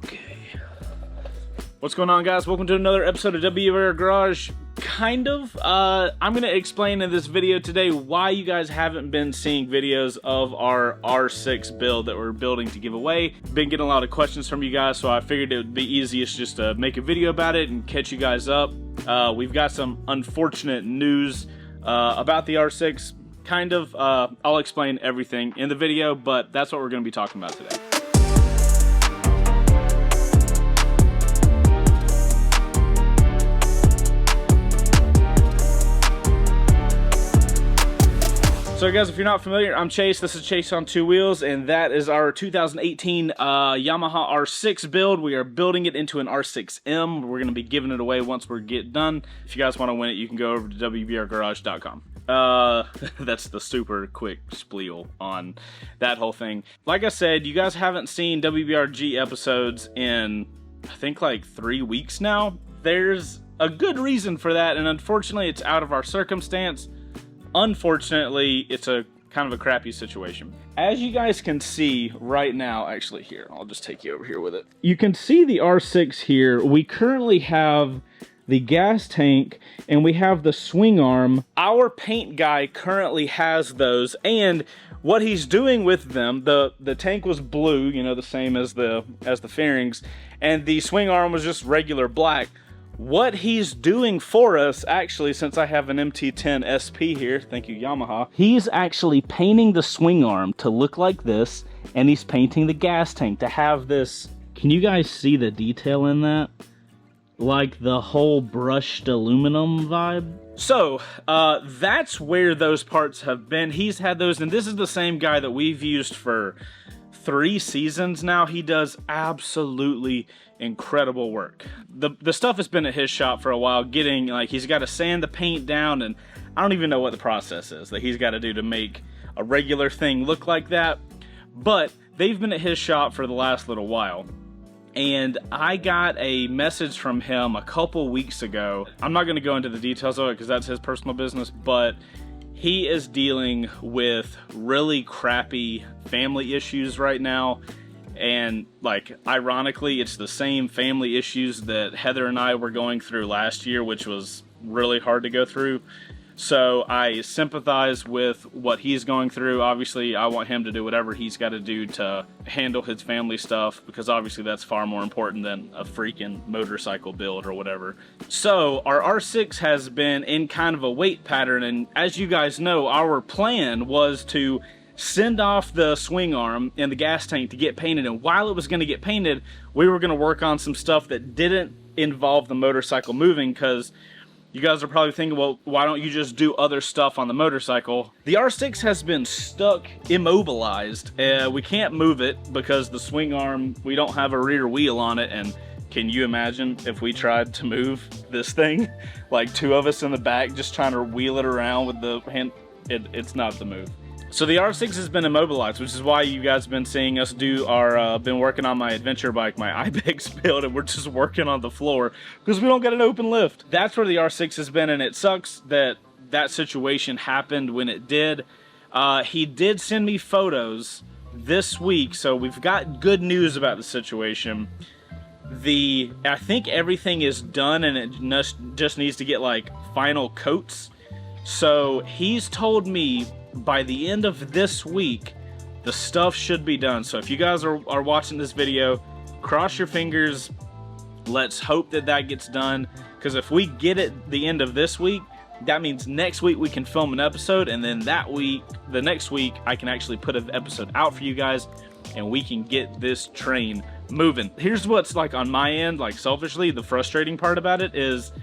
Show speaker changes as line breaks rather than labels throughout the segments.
Okay. What's going on, guys? Welcome to another episode of WBRGarage. I'm going to explain in this video today why you guys haven't been seeing videos of our R6 build that we're building to give away. Been getting a lot of questions from you guys, so I figured it would be easiest just to make a video about it and catch you guys up. We've got some unfortunate news about the R6. I'll explain everything in the video, but that's what we're going to be talking about today. So guys, if you're not familiar, I'm Chase, this is Chaseontwowheels, and that is our 2018 Yamaha R6 build. We are building it into an R6M. We're going to be giving it away once we get done. If you guys want to win it, you can go over to WBRGarage.com. That's the super quick spiel on that whole thing. Like I said, you guys haven't seen WBRG episodes in, I think, like 3 weeks now. There's a good reason for that, and unfortunately, it's out of our circumstance. Unfortunately, it's a kind of a crappy situation. As you guys can see right now, actually here, I'll just take you over here with it. You can see the R6 here. We currently have the gas tank and we have the swing arm. Our paint guy currently has those, and what he's doing with them, the tank was blue, you know, the same as the fairings, and the swing arm was just regular black. What he's doing for us, actually, since I have an MT10 SP here, thank you Yamaha, he's actually painting the swing arm to look like this, and he's painting the gas tank to have this. Can you guys see the detail in that? Like the whole brushed aluminum vibe. So, that's where those parts have been. He's had those, and this is the same guy that we've used for 3 seasons now. He does absolutely incredible work. The stuff has been at his shop for a while, getting, like, he's got to sand the paint down, and I don't even know what the process is that he's got to do to make a regular thing look like that, but they've been at his shop for the last little while. And I got a message from him a couple weeks ago. I'm not going to go into the details of it because that's his personal business, but he is dealing with really crappy family issues right now. And, like, ironically, it's the same family issues that Heather and I were going through last year, which was really hard to go through. So I sympathize with what he's going through. Obviously, I want him to do whatever he's got to do to handle his family stuff, because obviously that's far more important than a freaking motorcycle build or whatever. So our R6 has been in kind of a wait pattern, and as you guys know, our plan was to send off the swing arm and the gas tank to get painted, and while it was going to get painted, we were going to work on some stuff that didn't involve the motorcycle moving, because you guys are probably thinking, well, why don't you just do other stuff on the motorcycle? The R6 has been stuck, immobilized. We can't move it because the swing arm, we don't have a rear wheel on it, and can you imagine if we tried to move this thing? Like 2 of us in the back just trying to wheel it around with the hand, it's not the move. So the R6 has been immobilized, which is why you guys have been seeing us do our, been working on my adventure bike, my Ibex build, and we're just working on the floor because we don't get an open lift. That's where the R6 has been, and it sucks that that situation happened when it did. He did send me photos this week, so we've got good news about the situation. I think everything is done, and it just needs to get, like, final coats. So he's told me by the end of this week, the stuff should be done. So if you guys are watching this video, cross your fingers. Let's hope that that gets done, because if we get it the end of this week, that means next week we can film an episode, and then the next week, I can actually put an episode out for you guys, and we can get this train moving. Here's what's, like, on my end, like, selfishly, the frustrating part about it is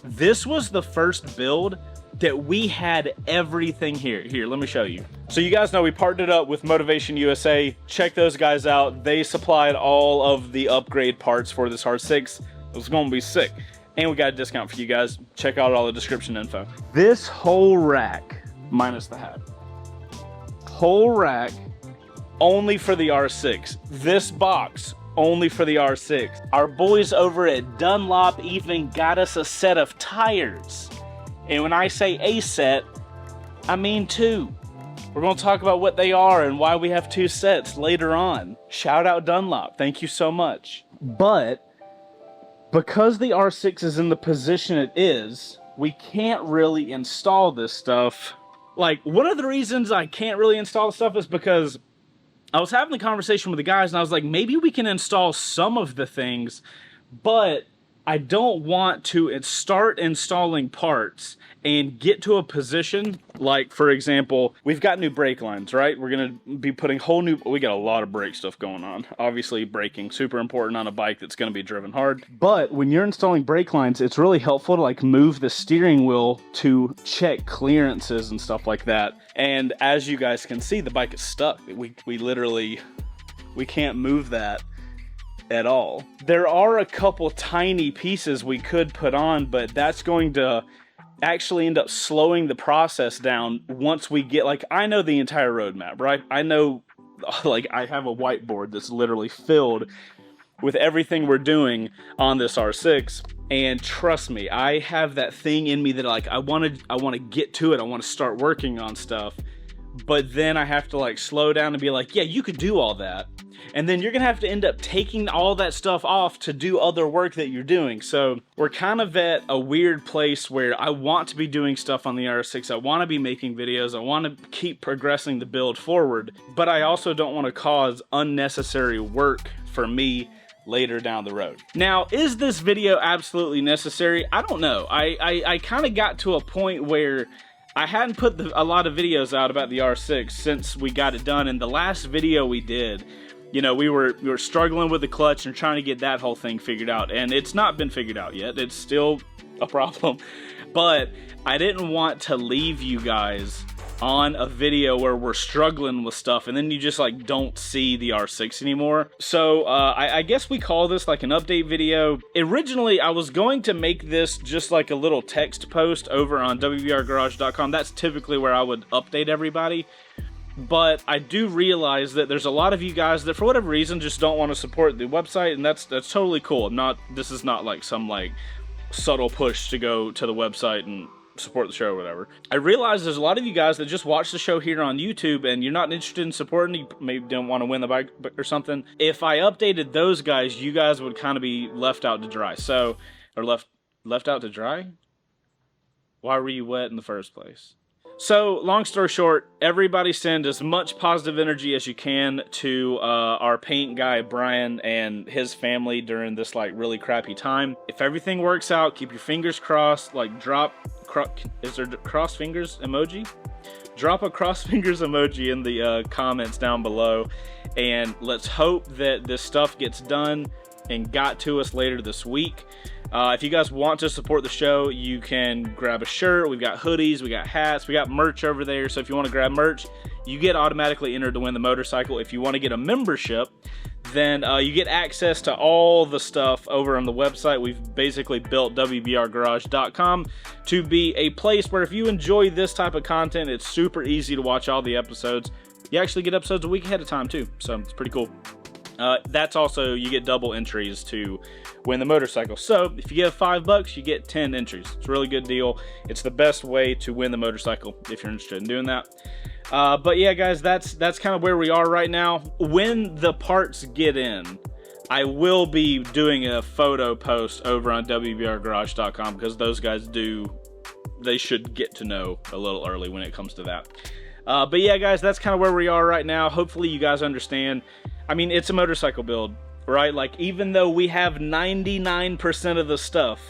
this was the first build that we had everything here. Here, let me show you. So you guys know we partnered up with Motivation USA. Check those guys out. They supplied all of the upgrade parts for this R6. It was gonna be sick. And we got a discount for you guys. Check out all the description info. This whole rack, minus the hat, whole rack, only for the R6. This box, only for the R6. Our boys over at Dunlop even got us a set of tires. And when I say a set, I mean 2. We're going to talk about what they are and why we have 2 sets later on. Shout out Dunlop. Thank you so much. But because the R6 is in the position it is, we can't really install this stuff. Like, one of the reasons I can't really install the stuff is because I was having a conversation with the guys and I was like, maybe we can install some of the things, but I don't want to start installing parts and get to a position, like, for example, we've got new brake lines, right? We're going to be putting we got a lot of brake stuff going on. Obviously, braking, super important on a bike that's going to be driven hard. But when you're installing brake lines, it's really helpful to, like, move the steering wheel to check clearances and stuff like that. And as you guys can see, the bike is stuck. We literally, we can't move that at all. There are a couple tiny pieces we could put on, but that's going to actually end up slowing the process down once we get, like, I know the entire roadmap, right? I know, like, I have a whiteboard that's literally filled with everything we're doing on this R6, and trust me, I have that thing in me that, like, I want to get to it. I want to start working on stuff, but then I have to, like, slow down and be like, yeah, you could do all that. And then you're going to have to end up taking all that stuff off to do other work that you're doing. So we're kind of at a weird place where I want to be doing stuff on the R6. I want to be making videos. I want to keep progressing the build forward. But I also don't want to cause unnecessary work for me later down the road. Now, is this video absolutely necessary? I don't know. I kind of got to a point where I hadn't put a lot of videos out about the R6 since we got it done. And the last video we did, you know, we were struggling with the clutch and trying to get that whole thing figured out, and it's not been figured out yet. It's still a problem, but I didn't want to leave you guys on a video where we're struggling with stuff and then you just, like, don't see the R6 anymore. So I guess we call this like an update video. Originally, I was going to make this just like a little text post over on WBRGarage.com. That's typically where I would update everybody. But I do realize that there's a lot of you guys that, for whatever reason, just don't want to support the website, and that's totally cool. This is not like some, like, subtle push to go to the website and support the show or whatever. I realize there's a lot of you guys that just watch the show here on YouTube and you're not interested in supporting, you maybe don't want to win the bike or something. If I updated those guys, you guys would kind of be left out to dry. So, or left out to dry? Why were you wet in the first place? So, long story short, everybody send as much positive energy as you can to our paint guy, Brian, and his family during this, like, really crappy time. If everything works out, keep your fingers crossed, like, is there cross fingers emoji? Drop a cross fingers emoji in the comments down below, and let's hope that this stuff gets done and got to us later this week. If you guys want to support the show, you can grab a shirt. We've got hoodies, we got hats, we got merch over there. So if you want to grab merch, you get automatically entered to win the motorcycle. If you want to get a membership, then you get access to all the stuff over on the website. We've basically built WBRGarage.com to be a place where if you enjoy this type of content, it's super easy to watch all the episodes. You actually get episodes a week ahead of time too, so it's pretty cool. That's also, you get double entries to win the motorcycle. So if you give $5, you get 10 entries. It's a really good deal. It's the best way to win the motorcycle if you're interested in doing that. But yeah, guys, that's kind of where we are right now. When the parts get in, I will be doing a photo post over on WBRGarage.com because those guys they should get to know a little early when it comes to that. But yeah, guys, that's kind of where we are right now. Hopefully you guys understand. I mean, it's a motorcycle build, right? Like, even though we have 99% of the stuff,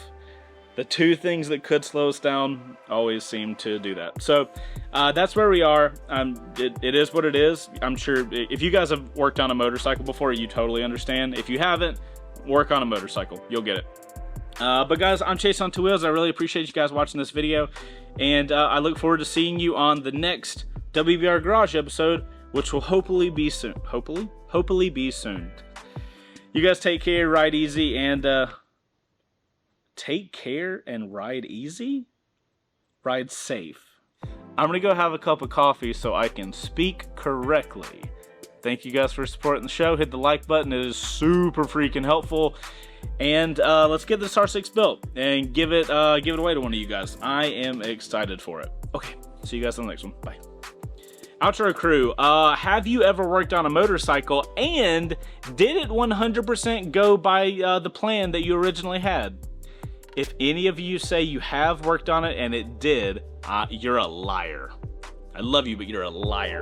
the two things that could slow us down always seem to do that. So that's where we are. It is what it is. I'm sure if you guys have worked on a motorcycle before, you totally understand. If you haven't, work on a motorcycle. You'll get it. But guys, I'm Chaseontwowheels. I really appreciate you guys watching this video. And I look forward to seeing you on the next WBR Garage episode, which will hopefully be soon. Hopefully be soon. You guys take care, ride easy, and take care and ride easy? Ride safe. I'm gonna go have a cup of coffee so I can speak correctly. Thank you guys for supporting the show. Hit the like button. It is super freaking helpful. And let's get this R6 built and give it away to one of you guys. I am excited for it. Okay, see you guys on the next one. Bye. Outro crew, have you ever worked on a motorcycle, and did it 100% go by the plan that you originally had? If any of you say you have worked on it and it did, you're a liar. I love you, but you're a liar.